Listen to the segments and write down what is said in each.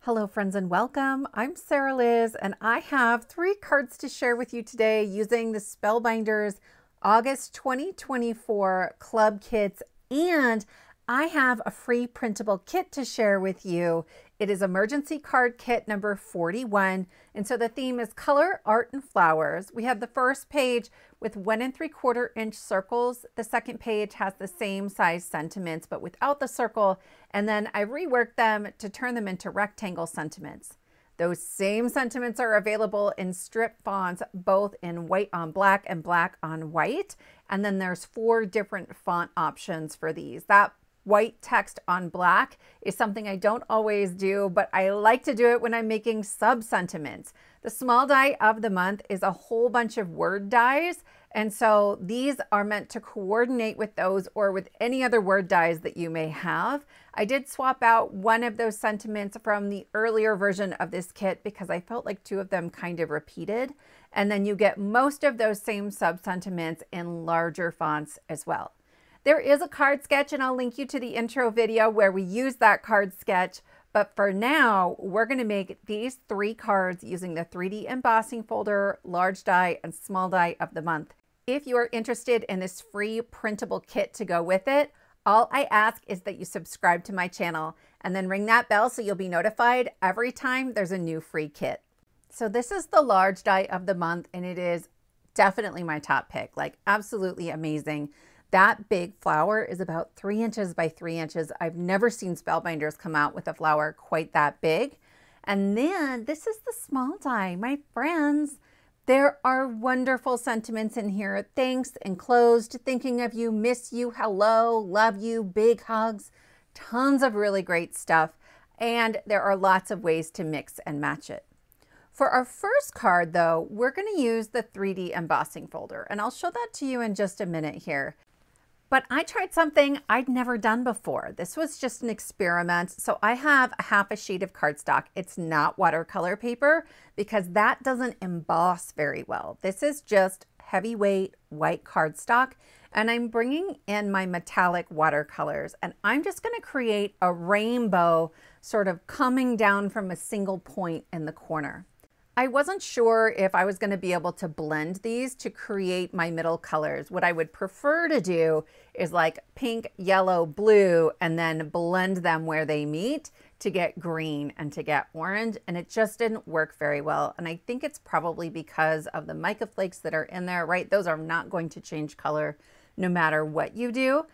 Hello friends and welcome. I'm Sarah Liz and I have 3 cards to share with you today using the Spellbinders August 2024 club kits, and I have a free printable kit to share with you. It is emergency card kit number 41, and so the theme is color, art, and flowers. We have the first page with 1 3/4 inch circles. The second page has the same size sentiments but without the circle, and then I reworked them to turn them into rectangle sentiments. Those same sentiments are available in strip fonts, both in white on black and black on white. And then there's 4 different font options for these. That white text on black is something I don't always do, but I like to do it when I'm making sub-sentiments. The small die of the month is a whole bunch of word dies, and so these are meant to coordinate with those or with any other word dies that you may have. I did swap out one of those sentiments from the earlier version of this kit because I felt like 2 of them kind of repeated, and then you get most of those same sub-sentiments in larger fonts as well. There is a card sketch, and I'll link you to the intro video where we use that card sketch. But for now, we're going to make these 3 cards using the 3D embossing folder, large die, and small die of the month. If you are interested in this free printable kit to go with it, all I ask is that you subscribe to my channel and then ring that bell so you'll be notified every time there's a new free kit. So this is the large die of the month, and it is definitely my top pick, like absolutely amazing. That big flower is about 3 inches by 3 inches. I've never seen Spellbinders come out with a flower quite that big. And then this is the small die, my friends. There are wonderful sentiments in here. Thanks, enclosed, thinking of you, miss you, hello, love you, big hugs, tons of really great stuff. And there are lots of ways to mix and match it. For our first card though, we're gonna use the 3D embossing folder, and I'll show that to you in just a minute here. But I tried something I'd never done before. This was just an experiment. So I have a half a sheet of cardstock. It's not watercolor paper because that doesn't emboss very well. This is just heavyweight white cardstock, and I'm bringing in my metallic watercolors, and I'm just going to create a rainbow sort of coming down from a single point in the corner. I wasn't sure if I was going to be able to blend these to create my middle colors. What I would prefer to do is like pink, yellow, blue, and then blend them where they meet to get green and to get orange, and it just didn't work very well. And I think it's probably because of the mica flakes that are in there, right? Those are not going to change color no matter what you do.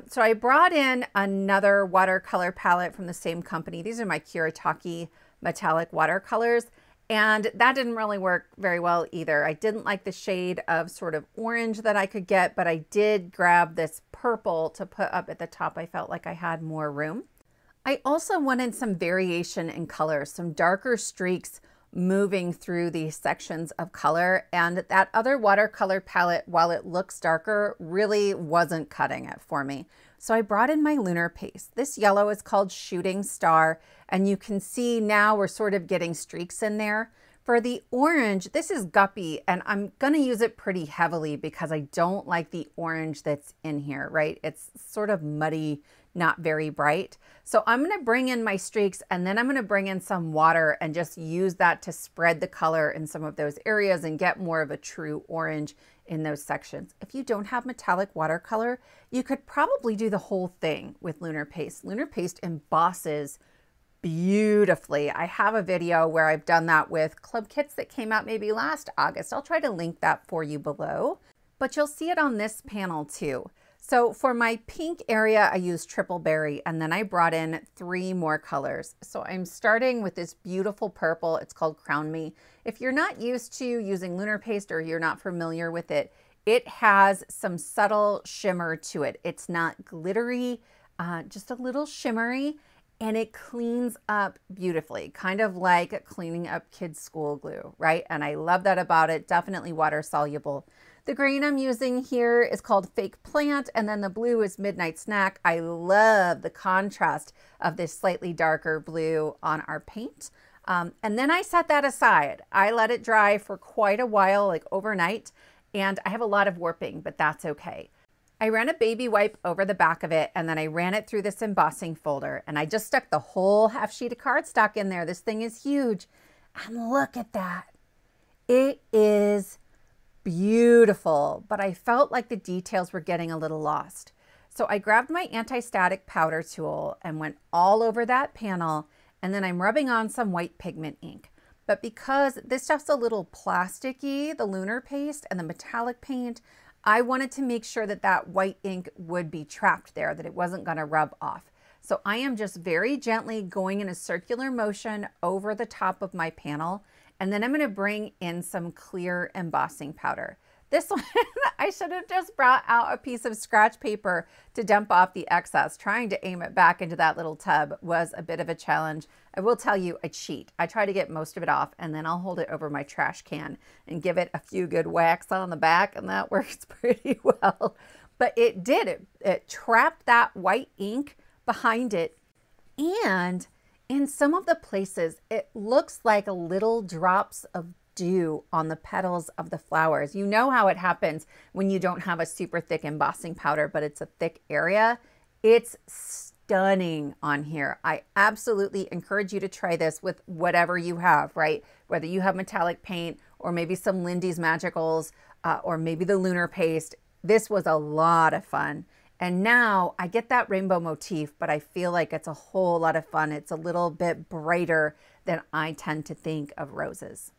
So I brought in another watercolor palette from the same company. These are my Kuretake metallic watercolors. And that didn't really work very well either. I didn't like the shade of sort of orange that I could get, but I did grab this purple to put up at the top. I felt like I had more room. I also wanted some variation in color, some darker streaks moving through these sections of color. And that other watercolor palette, while it looks darker, really wasn't cutting it for me. So I brought in my Lunar paste. This yellow is called Shooting Star, and you can see now we're sort of getting streaks in there. For the orange, this is Guppy, and I'm gonna use it pretty heavily because I don't like the orange that's in here, right? It's sort of muddy, not very bright. So I'm gonna bring in my streaks, and then I'm gonna bring in some water and just use that to spread the color in some of those areas and get more of a true orange in those sections. If you don't have metallic watercolor, you could probably do the whole thing with Lunar paste. Lunar paste embosses beautifully. I have a video where I've done that with club kits that came out maybe last August. I'll try to link that for you below, but you'll see it on this panel too. So for my pink area, I used Triple Berry, and then I brought in 3 more colors. So I'm starting with this beautiful purple. It's called Crown Me. If you're not used to using Lunar paste or you're not familiar with it, it has some subtle shimmer to it. It's not glittery, just a little shimmery, and it cleans up beautifully, kind of like cleaning up kids' school glue, right? And I love that about it. Definitely water soluble. The green I'm using here is called Fake Plant, and then the blue is Midnight Snack. I love the contrast of this slightly darker blue on our paint. And then I set that aside. I let it dry for quite a while, like overnight, and I have a lot of warping, but that's okay. I ran a baby wipe over the back of it, and then I ran it through this embossing folder, and I just stuck the whole half sheet of cardstock in there. This thing is huge. And look at that. It is beautiful, but I felt like the details were getting a little lost. So I grabbed my anti-static powder tool and went all over that panel, and then I'm rubbing on some white pigment ink. But because this stuff's a little plasticky, the Lunar paste and the metallic paint, I wanted to make sure that that white ink would be trapped there, that it wasn't going to rub off. So I am just very gently going in a circular motion over the top of my panel, and then I'm going to bring in some clear embossing powder. This one, I should have just brought out a piece of scratch paper to dump off the excess. Trying to aim it back into that little tub was a bit of a challenge. I will tell you, I cheat. I try to get most of it off, and then I'll hold it over my trash can and give it a few good whacks on the back, and that works pretty well. But it did. It trapped that white ink behind it, and in some of the places, it looks like little drops of dew on the petals of the flowers. You know how it happens when you don't have a super thick embossing powder, but it's a thick area. It's stunning on here. I absolutely encourage you to try this with whatever you have, right? Whether you have metallic paint or maybe some Lindy's Magicals or maybe the Lunar paste. This was a lot of fun. And now I get that rainbow motif, but I feel like it's a whole lot of fun. It's a little bit brighter than I tend to think of roses.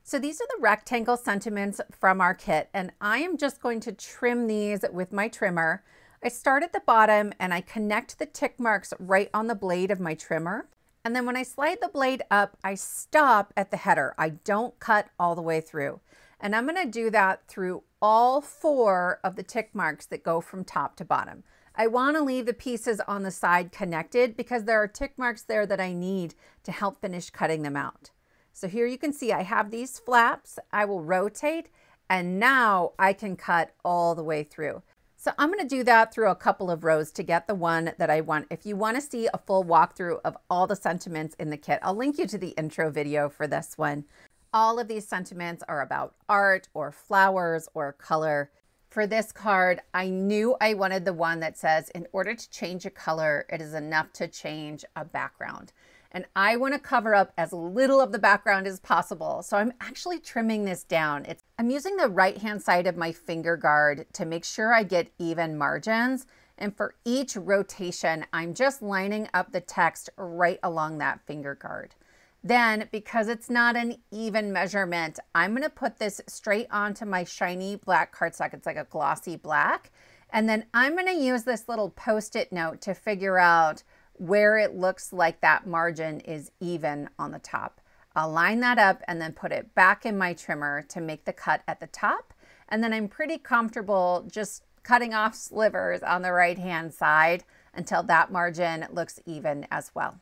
So these are the rectangle sentiments from our kit, and I am just going to trim these with my trimmer. I start at the bottom and I connect the tick marks right on the blade of my trimmer. And then when I slide the blade up, I stop at the header. I don't cut all the way through. And I'm going to do that through all 4 of the tick marks that go from top to bottom. I want to leave the pieces on the side connected because there are tick marks there that I need to help finish cutting them out. So here you can see I have these flaps. I will rotate, and now I can cut all the way through. So I'm going to do that through a couple of rows to get the one that I want. If you want to see a full walkthrough of all the sentiments in the kit, I'll link you to the intro video for this one. All of these sentiments are about art or flowers or color. For this card, I knew I wanted the one that says, in order to change a color, it is enough to change a background. And I want to cover up as little of the background as possible. So I'm actually trimming this down. I'm using the right-hand side of my finger guard to make sure I get even margins. And for each rotation, I'm just lining up the text right along that finger guard. Then, because it's not an even measurement, I'm going to put this straight onto my shiny black cardstock. It's like a glossy black. And then I'm going to use this little Post-it note to figure out where it looks like that margin is even on the top. I'll line that up and then put it back in my trimmer to make the cut at the top. And then I'm pretty comfortable just cutting off slivers on the right-hand side until that margin looks even as well.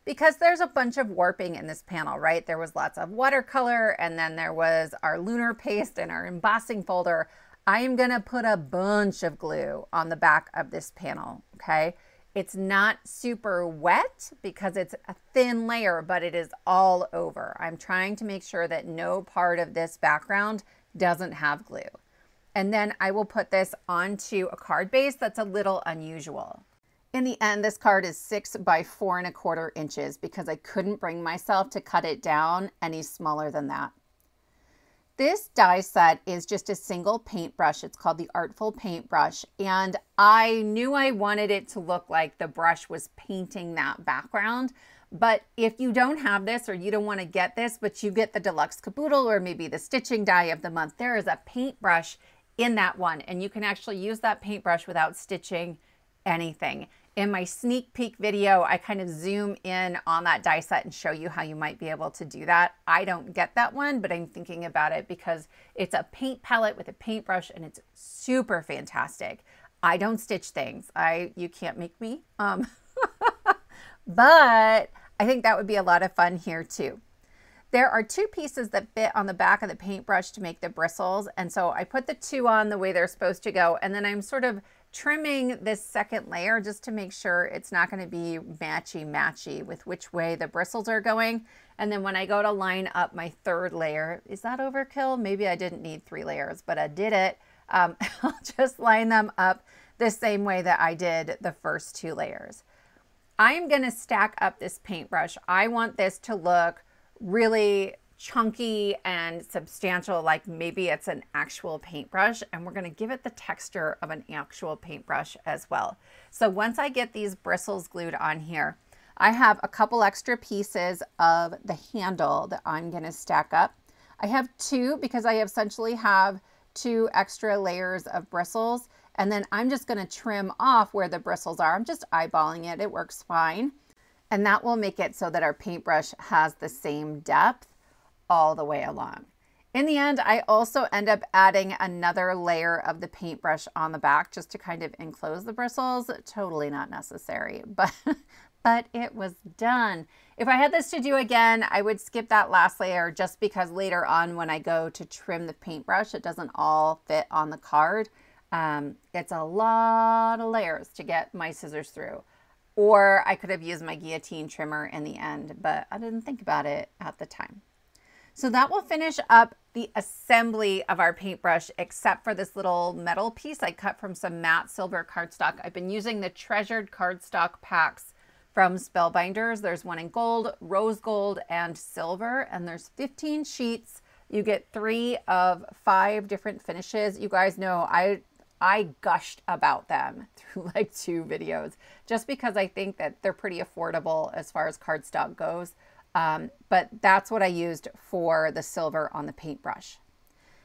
Because there's a bunch of warping in this panel, right? There was lots of watercolor, and then there was our Lunar paste and our embossing folder. I am gonna put a bunch of glue on the back of this panel, okay? It's not super wet because it's a thin layer, but it is all over. I'm trying to make sure that no part of this background doesn't have glue. And then I will put this onto a card base that's a little unusual. In the end, this card is 6 by 4¼ inches because I couldn't bring myself to cut it down any smaller than that. This die set is just a single paintbrush. It's called the Artful paintbrush, and I knew I wanted it to look like the brush was painting that background. But if you don't have this, or you don't want to get this, but you get the deluxe caboodle or maybe the stitching die of the month, there is a paintbrush in that one, and you can actually use that paintbrush without stitching anything. In my sneak peek video, I kind of zoom in on that die set and show you how you might be able to do that. I don't get that one, but I'm thinking about it because it's a paint palette with a paintbrush and it's super fantastic. I don't stitch things. You can't make me. But I think that would be a lot of fun here too. There are 2 pieces that fit on the back of the paintbrush to make the bristles. And so I put the 2 on the way they're supposed to go. And then I'm sort of trimming this second layer just to make sure it's not going to be matchy-matchy with which way the bristles are going. And then when I go to line up my 3rd layer, is that overkill? Maybe I didn't need 3 layers, but I did it. I'll just line them up the same way that I did the first 2 layers. I'm going to stack up this paintbrush. I want this to look really chunky and substantial, like maybe it's an actual paintbrush, and we're going to give it the texture of an actual paintbrush as well. So once I get these bristles glued on here, I have a couple extra pieces of the handle that I'm going to stack up. I have 2 because I essentially have 2 extra layers of bristles, and then I'm just going to trim off where the bristles are. I'm just eyeballing it. It works fine. And that will make it so that our paintbrush has the same depth all the way along. In the end, I also end up adding another layer of the paintbrush on the back just to kind of enclose the bristles. Totally not necessary, but it was done. If I had this to do again, I would skip that last layer just because later on when I go to trim the paintbrush, it doesn't all fit on the card. It's a lot of layers to get my scissors through. Or I could have used my guillotine trimmer in the end, but I didn't think about it at the time. So that will finish up the assembly of our paintbrush, except for this little metal piece I cut from some matte silver cardstock. I've been using the treasured cardstock packs from Spellbinders. There's one in gold, rose gold, and silver, and there's 15 sheets. You get 3 of 5 different finishes. You guys know I gushed about them through like 2 videos just because I think that they're pretty affordable as far as cardstock goes. But that's what I used for the silver on the paintbrush.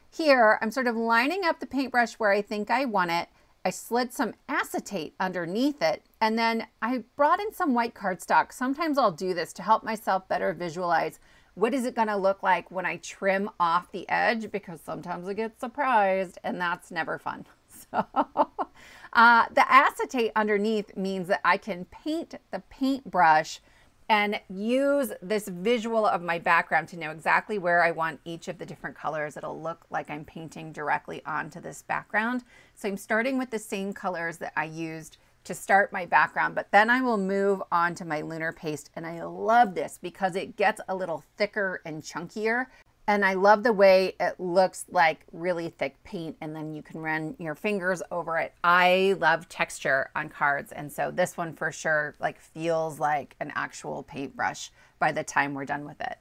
Here, I'm sort of lining up the paintbrush where I think I want it. I slid some acetate underneath it, and then I brought in some white cardstock. Sometimes I'll do this to help myself better visualize what is it going to look like when I trim off the edge, because sometimes I get surprised, and that's never fun. So the acetate underneath means that I can paint the paintbrush and use this visual of my background to know exactly where I want each of the different colors. It'll look like I'm painting directly onto this background. So I'm starting with the same colors that I used to start my background, but then I will move on to my Lunar paste. And I love this because it gets a little thicker and chunkier. And I love the way it looks like really thick paint, and then you can run your fingers over it. I love texture on cards, and so this one for sure like feels like an actual paintbrush by the time we're done with it.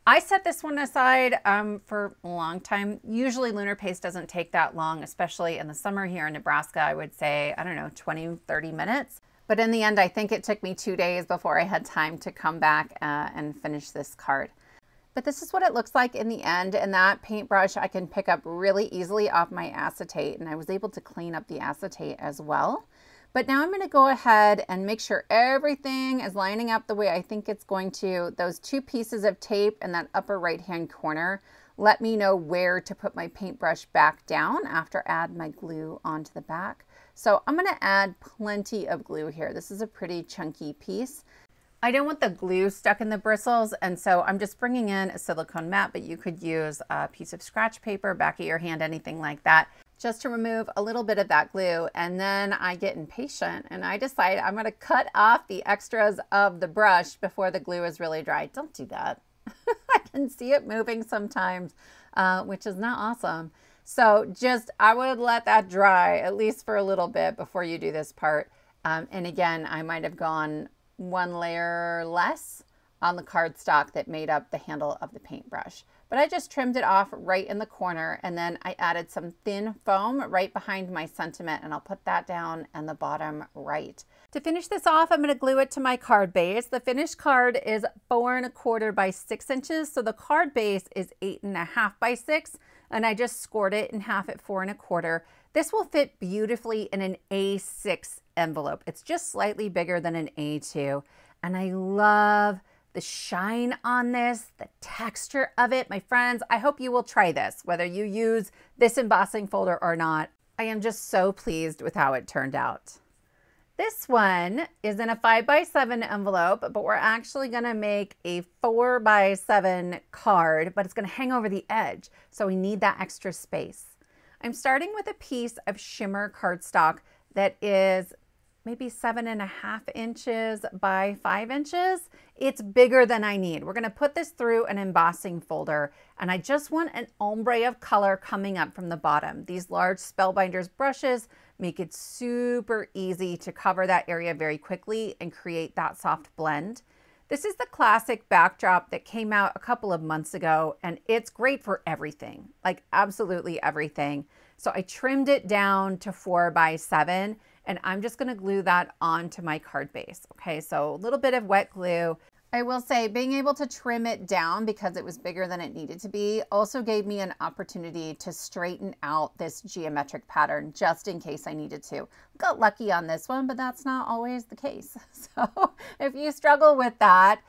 I set this one aside for a long time. Usually Lunar paste doesn't take that long, especially in the summer here in Nebraska. I would say, I don't know, 20, 30 minutes. But in the end, I think it took me 2 days before I had time to come back and finish this card. But this is what it looks like in the end, and that paintbrush I can pick up really easily off my acetate, and I was able to clean up the acetate as well. But now I'm going to go ahead and make sure everything is lining up the way I think it's going to. Those 2 pieces of tape in that upper right hand corner let me know where to put my paintbrush back down after I add my glue onto the back. So I'm going to add plenty of glue here. This is a pretty chunky piece. I don't want the glue stuck in the bristles, and so I'm just bringing in a silicone mat, but you could use a piece of scratch paper, back of your hand, anything like that, just to remove a little bit of that glue. And then I get impatient and I decide I'm going to cut off the extras of the brush before the glue is really dry. Don't do that. I can see it moving sometimes, which is not awesome. So I would let that dry at least for a little bit before you do this part. And again, I might have gone 1 layer less on the cardstock that made up the handle of the paintbrush. But I just trimmed it off right in the corner, and then I added some thin foam right behind my sentiment, and I'll put that down in the bottom right. To finish this off, I'm going to glue it to my card base. The finished card is 4 1/4 by 6 inches, so the card base is 8 1/2 by 6, and I just scored it in half at 4 1/4. This will fit beautifully in an A6 envelope. It's just slightly bigger than an A2, and I love the shine on this, the texture of it. My friends, I hope you will try this, whether you use this embossing folder or not. I am just so pleased with how it turned out. This one is in a 5 by 7 envelope, but we're actually gonna make a 4 by 7 card, but it's gonna hang over the edge, so we need that extra space. I'm starting with a piece of shimmer cardstock that is maybe 7.5 inches by 5 inches. It's bigger than I need. We're gonna put this through an embossing folder, and I just want an ombre of color coming up from the bottom. These large Spellbinders brushes make it super easy to cover that area very quickly and create that soft blend. This is the classic backdrop that came out a couple of months ago, and it's great for everything, like absolutely everything. So I trimmed it down to 4 by 7, and I'm just gonna glue that onto my card base. Okay, so a little bit of wet glue. I will say being able to trim it down because it was bigger than it needed to be also gave me an opportunity to straighten out this geometric pattern just in case I needed to. Got lucky on this one, but that's not always the case. So if you struggle with that,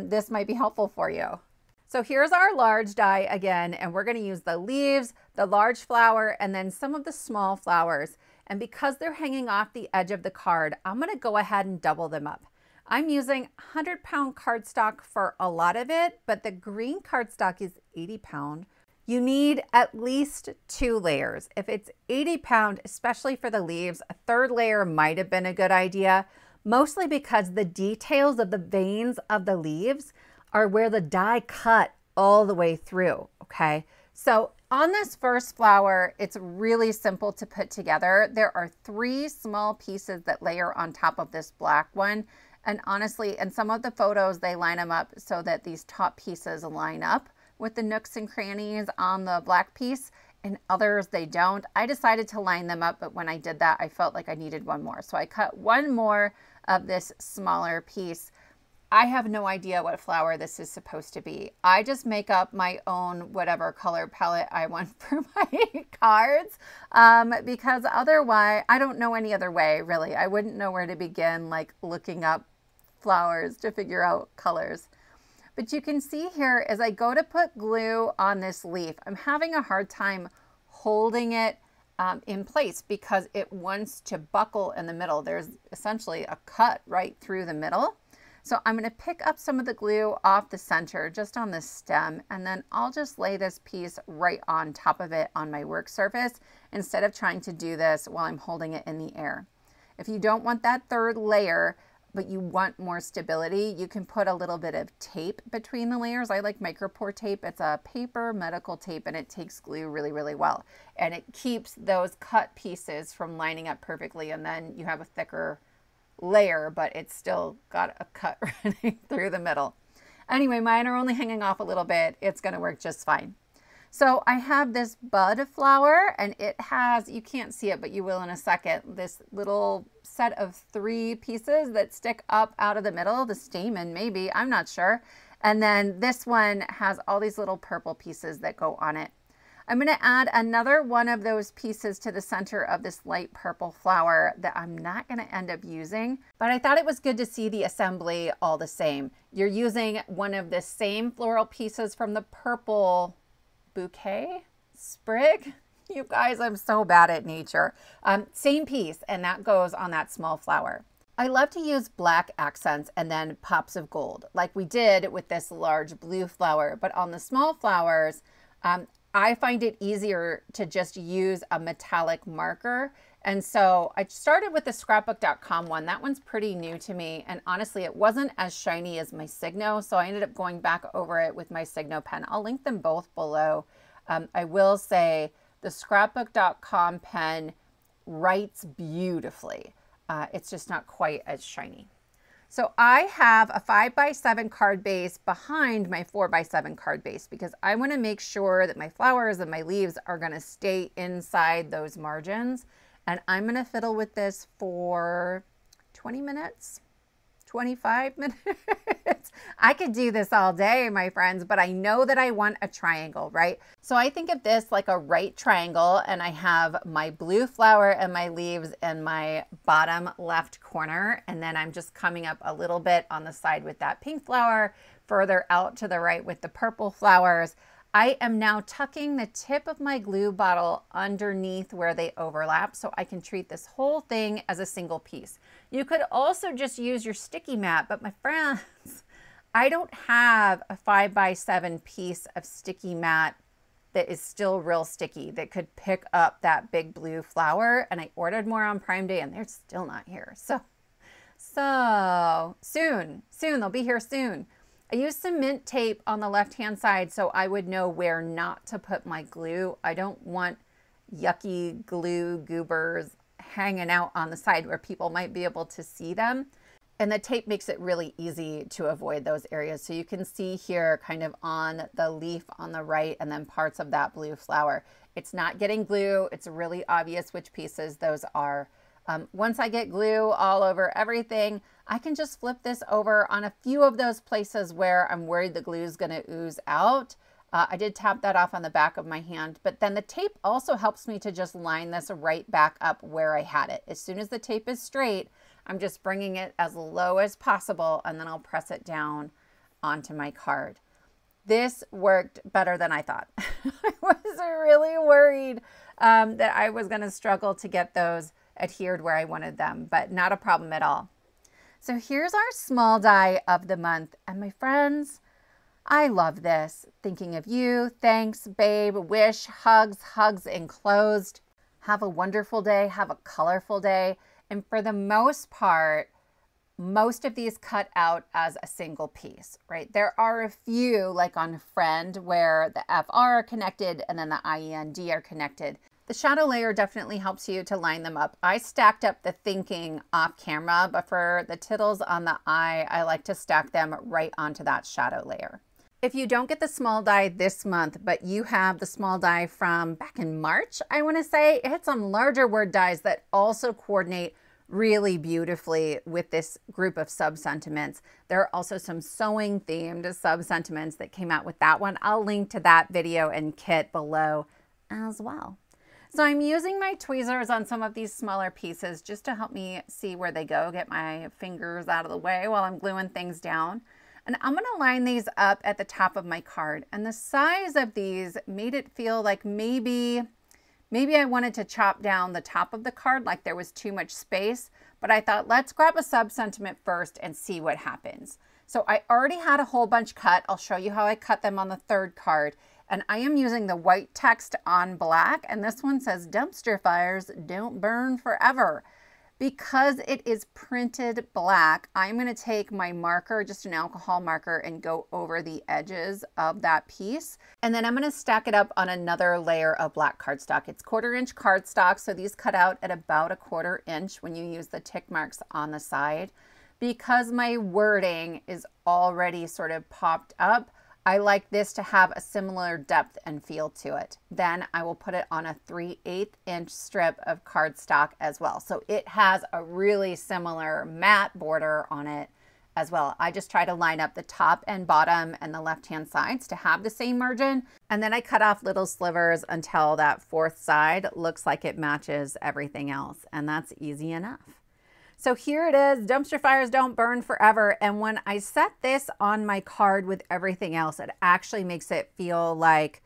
this might be helpful for you. So here's our large die again, and we're going to use the leaves, the large flower, and then some of the small flowers. And because they're hanging off the edge of the card, I'm going to go ahead and double them up. I'm using 100-pound cardstock for a lot of it, but the green cardstock is 80-pound. You need at least 2 layers. If it's 80-pound, especially for the leaves, a 3rd layer might have been a good idea, mostly because the details of the veins of the leaves are where the die cut all the way through, okay? So on this first flower, it's really simple to put together. There are 3 small pieces that layer on top of this black one. And honestly, in some of the photos, they line them up so that these top pieces line up with the nooks and crannies on the black piece. In others, they don't. I decided to line them up, but when I did that, I felt like I needed one more. So I cut one more of this smaller piece. I have no idea what flower this is supposed to be. I just make up my own whatever color palette I want for my cards because otherwise, I don't know any other way, really. I wouldn't know where to begin, like looking up flowers to figure out colors. But you can see here as I go to put glue on this leaf, I'm having a hard time holding it in place because it wants to buckle in the middle. There's essentially a cut right through the middle. So I'm going to pick up some of the glue off the center just on the stem, and then I'll just lay this piece right on top of it on my work surface instead of trying to do this while I'm holding it in the air. If you don't want that 3rd layer, but you want more stability, you can put a little bit of tape between the layers. I like Micropore tape. It's a paper medical tape, and it takes glue really, really well. And it keeps those cut pieces from lining up perfectly, and then you have a thicker layer, but it's still got a cut running through the middle. Anyway, mine are only hanging off a little bit. It's going to work just fine. So I have this bud flower, and it has, you can't see it, but you will in a second, this little set of 3 pieces that stick up out of the middle, the stamen maybe, I'm not sure. And then this one has all these little purple pieces that go on it. I'm going to add another one of those pieces to the center of this light purple flower that I'm not going to end up using, but I thought it was good to see the assembly all the same. You're using one of the same floral pieces from the purple bouquet sprig. You guys, I'm so bad at nature. Same piece, and that goes on that small flower. I love to use black accents and then pops of gold, like we did with this large blue flower, but on the small flowers, I find it easier to just use a metallic marker. And so I started with the scrapbook.com one. That one's pretty new to me. And honestly, it wasn't as shiny as my Signo. So I ended up going back over it with my Signo pen. I'll link them both below. I will say the scrapbook.com pen writes beautifully. It's just not quite as shiny. So I have a 5 by 7 card base behind my 4 by 7 card base because I want to make sure that my flowers and my leaves are going to stay inside those margins. And I'm going to fiddle with this for 20 minutes, 25 minutes. I could do this all day, my friends, but I know that I want a triangle, right? So I think of this like a right triangle, and I have my blue flower and my leaves in my bottom left corner, and then I'm just coming up a little bit on the side with that pink flower, further out to the right with the purple flowers. I am now tucking the tip of my glue bottle underneath where they overlap so I can treat this whole thing as a single piece. You could also just use your sticky mat, but my friends, I don't have a 5 by 7 piece of sticky mat that is still real sticky that could pick up that big blue flower. And I ordered more on Prime Day and they're still not here. So soon, they'll be here soon. I used some mint tape on the left-hand side so I would know where not to put my glue. I don't want yucky glue goobers hanging out on the side where people might be able to see them. And the tape makes it really easy to avoid those areas. So you can see here kind of on the leaf on the right and then parts of that blue flower. It's not getting glue. It's really obvious which pieces those are. Once I get glue all over everything, I can just flip this over on a few of those places where I'm worried the glue is going to ooze out. I did tap that off on the back of my hand, but then the tape also helps me to just line this right back up where I had it. As soon as the tape is straight, I'm just bringing it as low as possible and then I'll press it down onto my card. This worked better than I thought. I was really worried that I was going to struggle to get those adhered where I wanted them, but not a problem at all. So here's our small die of the month. And my friends, I love this. Thinking of you, thanks, babe, wish, hugs enclosed. Have a wonderful day, have a colorful day. And for the most part, most of these cut out as a single piece, right? There are a few, like on Friend, where the FR are connected and then the IEND are connected. The shadow layer definitely helps you to line them up. I stacked up the thinking off camera, but for the tittles on the eye, I like to stack them right onto that shadow layer. If you don't get the small die this month, but you have the small die from back in March, I want to say, it had some larger word dies that also coordinate really beautifully with this group of sub-sentiments. There are also some sewing themed sub-sentiments that came out with that one. I'll link to that video and kit below as well. So I'm using my tweezers on some of these smaller pieces just to help me see where they go, get my fingers out of the way while I'm gluing things down. And I'm going to line these up at the top of my card. And the size of these made it feel like maybe I wanted to chop down the top of the card, like there was too much space. But I thought, let's grab a sub-sentiment first and see what happens. So I already had a whole bunch cut. I'll show you how I cut them on the third card. And I am using the white text on black. And this one says, dumpster fires don't burn forever. Because it is printed black, I'm going to take my marker, just an alcohol marker, and go over the edges of that piece. And then I'm going to stack it up on another layer of black cardstock. It's 1/4 inch cardstock, so these cut out at about a 1/4 inch when you use the tick marks on the side. Because my wording is already sort of popped up, I like this to have a similar depth and feel to it. Then I will put it on a 3/8 inch strip of cardstock as well. So it has a really similar matte border on it as well. I just try to line up the top and bottom and the left-hand sides to have the same margin. And then I cut off little slivers until that fourth side looks like it matches everything else. And that's easy enough. So here it is, dumpster fires don't burn forever. And when I set this on my card with everything else, it actually makes it feel like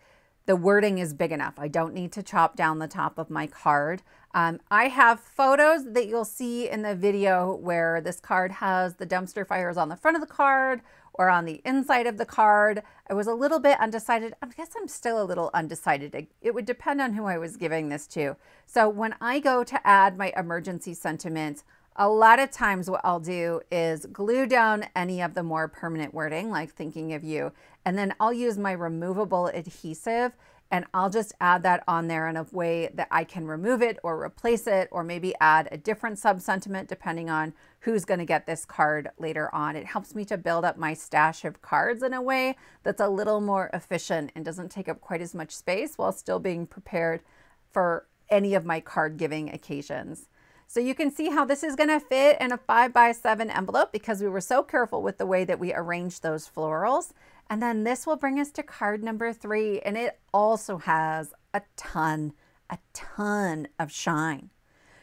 the wording is big enough. I don't need to chop down the top of my card. I have photos that you'll see in the video where this card has the dumpster fires on the front of the card or on the inside of the card. I was a little bit undecided. I guess I'm still a little undecided. It would depend on who I was giving this to. So when I go to add my emergency sentiments, a lot of times what I'll do is glue down any of the more permanent wording, like thinking of you, and then I'll use my removable adhesive and I'll just add that on there in a way that I can remove it or replace it, or maybe add a different sub-sentiment depending on who's going to get this card later on. It helps me to build up my stash of cards in a way that's a little more efficient and doesn't take up quite as much space while still being prepared for any of my card giving occasions. So you can see how this is going to fit in a 5x7 envelope because we were so careful with the way that we arranged those florals. And then this will bring us to card number 3, and it also has a ton of shine.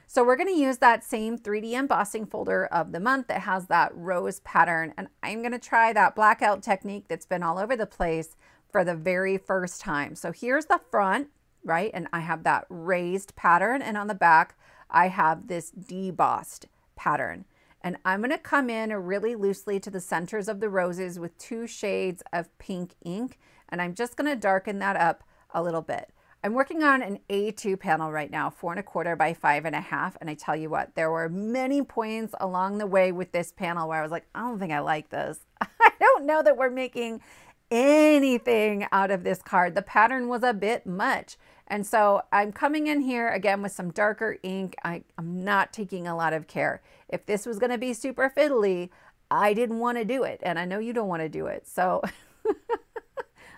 So we're going to use that same 3D embossing folder of the month that has that rose pattern, and I'm going to try that blackout technique that's been all over the place for the very first time. So here's the front, right? And I have that raised pattern, and on the back I have this debossed pattern. And I'm going to come in really loosely to the centers of the roses with 2 shades of pink ink. And I'm just going to darken that up a little bit. I'm working on an A2 panel right now, 4¼ by 5½. And I tell you what, there were many points along the way with this panel where I was like, I don't think I like this. I don't know that we're making anything out of this card. The pattern was a bit much. And so I'm coming in here again with some darker ink. I'm not taking a lot of care. If this was going to be super fiddly, I didn't want to do it. And I know you don't want to do it. So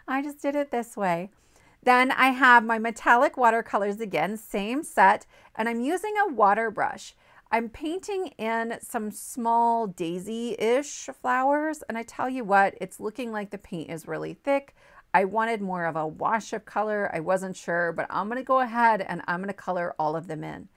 I just did it this way. Then I have my metallic watercolors again, same set, and I'm using a water brush. I'm painting in some small daisy-ish flowers, and I tell you what, it's looking like the paint is really thick. I wanted more of a wash of color. I wasn't sure, but I'm going to go ahead and I'm going to color all of them in.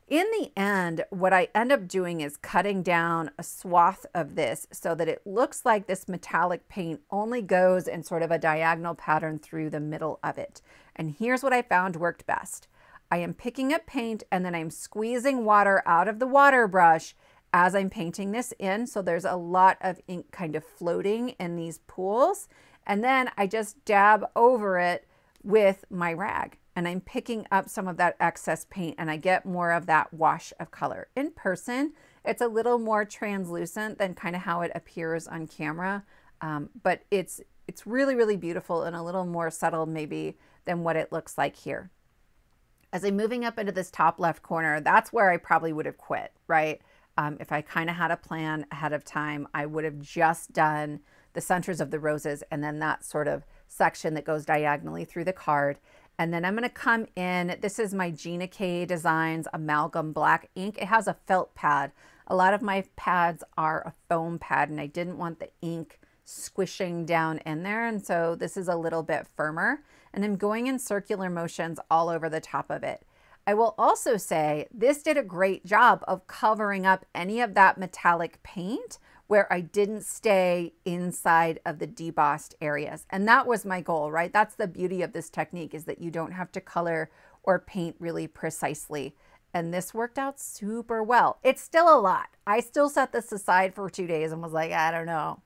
In the end, what I end up doing is cutting down a swath of this so that it looks like this metallic paint only goes in sort of a diagonal pattern through the middle of it. And here's what I found worked best. I am picking up paint and then I'm squeezing water out of the water brush as I'm painting this in. So there's a lot of ink kind of floating in these pools. And then I just dab over it with my rag. And I'm picking up some of that excess paint and I get more of that wash of color. In person, it's a little more translucent than kind of how it appears on camera, but it's really, really beautiful and a little more subtle maybe than what it looks like here. As I'm moving up into this top left corner, that's where I probably would have quit, right? If I kind of had a plan ahead of time, I would have just done the centers of the roses and then that sort of section that goes diagonally through the card. And then I'm going to come in. This is my Gina K Designs Amalgam Black Ink. It has a felt pad. A lot of my pads are a foam pad and I didn't want the ink squishing down in there. And so this is a little bit firmer. And I'm going in circular motions all over the top of it. I will also say this did a great job of covering up any of that metallic paint where I didn't stay inside of the debossed areas. And that was my goal, right? That's the beauty of this technique, is that you don't have to color or paint really precisely. And this worked out super well. It's still a lot. I still set this aside for 2 days and was like, I don't know.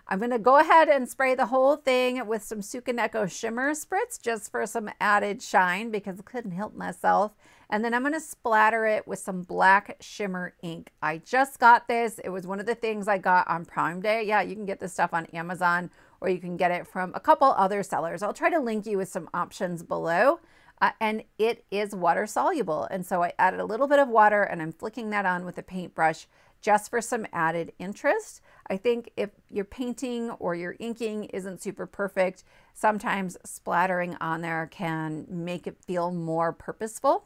I'm gonna go ahead and spray the whole thing with some Sukaneko Shimmer Spritz just for some added shine because I couldn't help myself. And then I'm gonna splatter it with some black Shimmer Ink. I just got this. It was one of the things I got on Prime Day. Yeah, you can get this stuff on Amazon or you can get it from a couple other sellers. I'll try to link you with some options below. And it is water soluble. And so I added a little bit of water and I'm flicking that on with a paintbrush just for some added interest. I think if your painting or your inking isn't super perfect, sometimes splattering on there can make it feel more purposeful.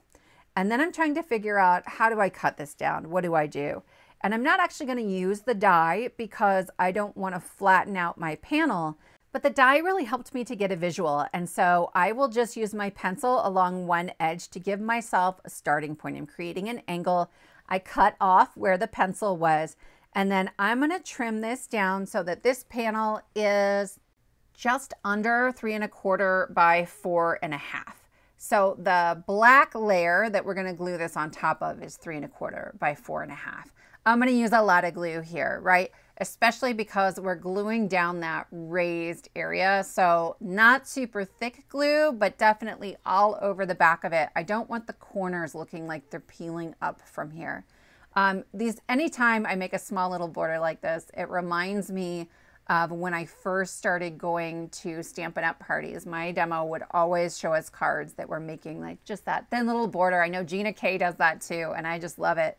And then I'm trying to figure out, how do I cut this down? What do I do? And I'm not actually going to use the die because I don't want to flatten out my panel, but the die really helped me to get a visual. And so I will just use my pencil along one edge to give myself a starting point. I'm creating an angle. I cut off where the pencil was, and then I'm going to trim this down so that this panel is just under 3¼ by 4½. So the black layer that we're going to glue this on top of is 3¼ by 4½. I'm going to use a lot of glue here, right? Especially because we're gluing down that raised area. So not super thick glue, but definitely all over the back of it. I don't want the corners looking like they're peeling up from here. Anytime I make a small little border like this, it reminds me of when I first started going to Stampin' Up! Parties. My demo would always show us cards that were making like just that thin little border. I know Gina K does that too, and I just love it.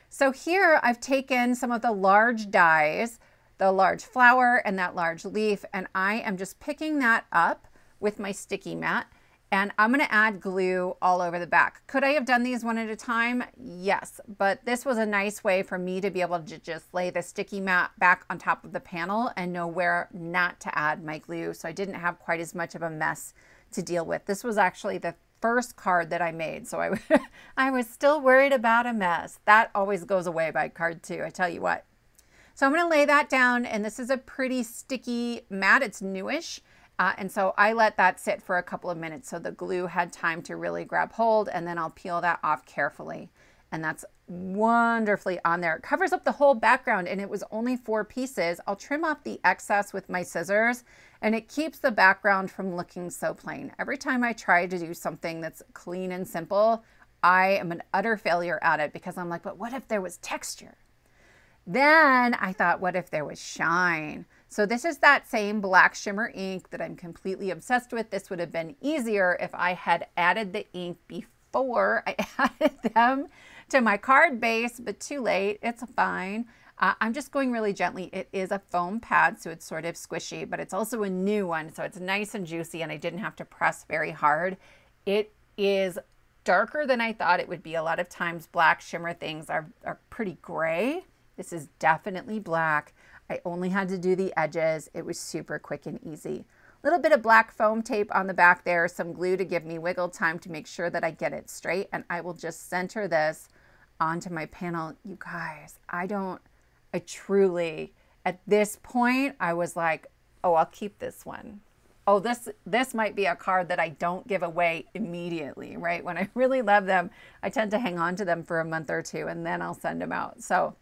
So here I've taken some of the large dies, the large flower and that large leaf, and I am just picking that up with my sticky mat, and I'm going to add glue all over the back. Could I have done these one at a time? Yes, but this was a nice way for me to be able to just lay the sticky mat back on top of the panel and know where not to add my glue, so I didn't have quite as much of a mess to deal with. This was actually the first card that I made, so I was still worried about a mess. That always goes away by card 2, I tell you what. So I'm going to lay that down, and this is a pretty sticky mat. It's newish, and so I let that sit for a couple of minutes so the glue had time to really grab hold, and then I'll peel that off carefully. and that's wonderfully on there. It covers up the whole background, and it was only 4 pieces. I'll trim off the excess with my scissors, and it keeps the background from looking so plain. Every time I try to do something that's clean and simple, I am an utter failure at it because I'm like, but what if there was texture? Then I thought, what if there was shine? So this is that same black shimmer ink that I'm completely obsessed with. This would have been easier if I had added the ink before I added them to my card base, but too late. It's fine. I'm just going really gently. It is a foam pad, so it's sort of squishy, but it's also a new one, so it's nice and juicy, and I didn't have to press very hard. It is darker than I thought it would be. A lot of times black shimmer things are pretty gray. This is definitely black. I only had to do the edges. It was super quick and easy. A little bit of black foam tape on the back there, some glue to give me wiggle time to make sure that I get it straight, and I will just center this onto my panel. You guys, I truly, at this point, I was like, oh, I'll keep this one. Oh, this might be a card that I don't give away immediately, right? When I really love them, I tend to hang on to them for a month or two, and then I'll send them out. So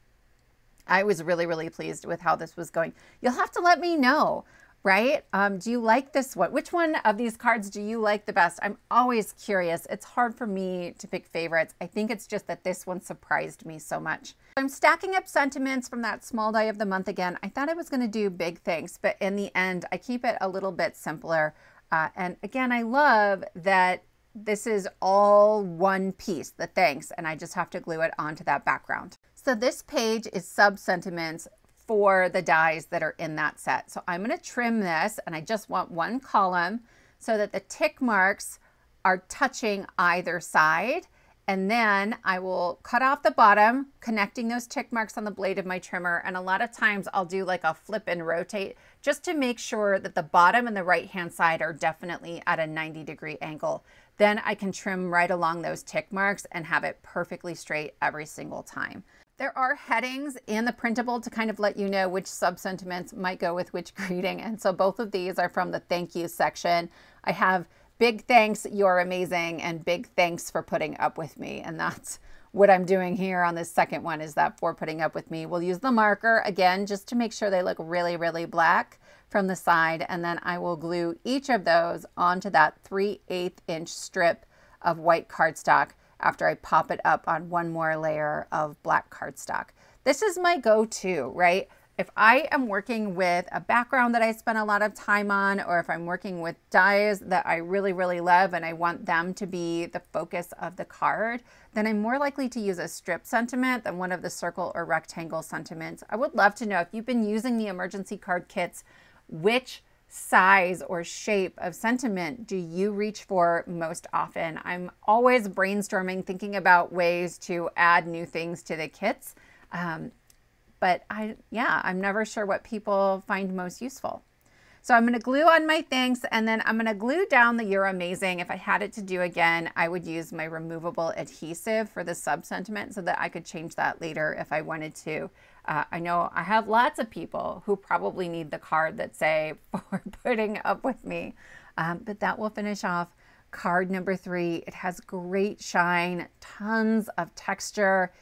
I was really, really pleased with how this was going. You'll have to let me know, right? Do you like this one? Which one of these cards do you like the best? I'm always curious. It's hard for me to pick favorites. I think it's just that this one surprised me so much. I'm stacking up sentiments from that small die of the month again. I thought I was going to do big things, but in the end, I keep it a little bit simpler. And again, I love that this is all one piece, the thanks, and I just have to glue it onto that background. So this page is sub-sentiments for the dies that are in that set. So I'm going to trim this, and I just want one column so that the tick marks are touching either side. And then I will cut off the bottom, connecting those tick marks on the blade of my trimmer. And a lot of times I'll do like a flip and rotate just to make sure that the bottom and the right-hand side are definitely at a 90-degree angle. Then I can trim right along those tick marks and have it perfectly straight every single time. There are headings in the printable to kind of let you know which sub-sentiments might go with which greeting. And so both of these are from the thank you section. I have big thanks, you're amazing, and big thanks for putting up with me. And that's what I'm doing here on this second one, is that for putting up with me. We'll use the marker again just to make sure they look really, really black from the side. And then I will glue each of those onto that 3/8 inch strip of white cardstock after I pop it up on one more layer of black cardstock. This is my go-to, right? If I am working with a background that I spent a lot of time on, or if I'm working with dies that I really, really love and I want them to be the focus of the card, then I'm more likely to use a strip sentiment than one of the circle or rectangle sentiments. I would love to know, if you've been using the emergency card kits, which size or shape of sentiment do you reach for most often? I'm always brainstorming, thinking about ways to add new things to the kits. But I'm never sure what people find most useful. So I'm going to glue on my thanks, and then I'm going to glue down the you're amazing. If I had it to do again, I would use my removable adhesive for the sub sentiment so that I could change that later if I wanted to. I know I have lots of people who probably need the card that say for putting up with me, but that will finish off card number 3. It has great shine, tons of texture.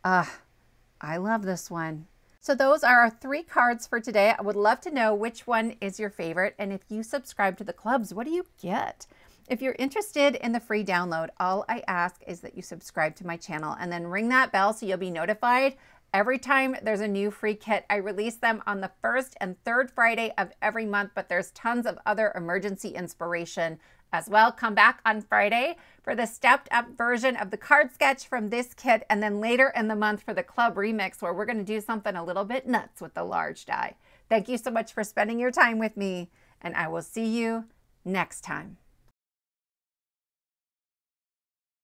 I love this one. So those are our 3 cards for today. I would love to know which one is your favorite, and if you subscribe to the clubs, what do you get? If you're interested in the free download, all I ask is that you subscribe to my channel and then ring that bell so you'll be notified every time there's a new free kit. I release them on the 1st and 3rd Friday of every month, but there's tons of other emergency inspiration as well. Come back on Friday for the stepped up version of the card sketch from this kit, and then later in the month for the club remix, where we're going to do something a little bit nuts with the large die. Thank you so much for spending your time with me, and I will see you next time.